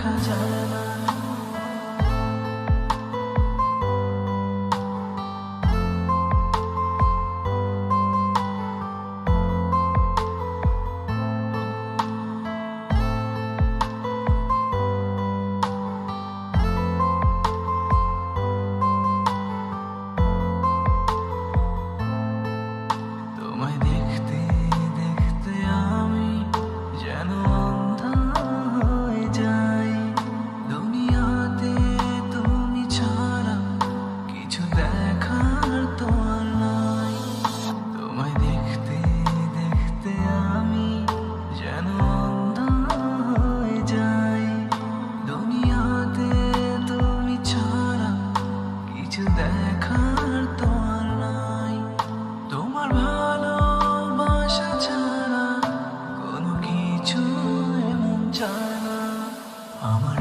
দেখা যায় না। তোমায় দেখতে দেখতে আমি যেন অন্ধ হয়ে যাই। দুনিয়াতে তুমি ছাড়া কিছু দেখার তো আর নাই। তোমায় দেখতে দেখতে আমি যেন অন্ধ হয়ে যাই। দুনিয়াতে তুমি ছাড়া কিছু দেখার তো আর নাই। তোমার ভালোবাসা ছাড়া কোনো কিছু এমন চায় না। আমার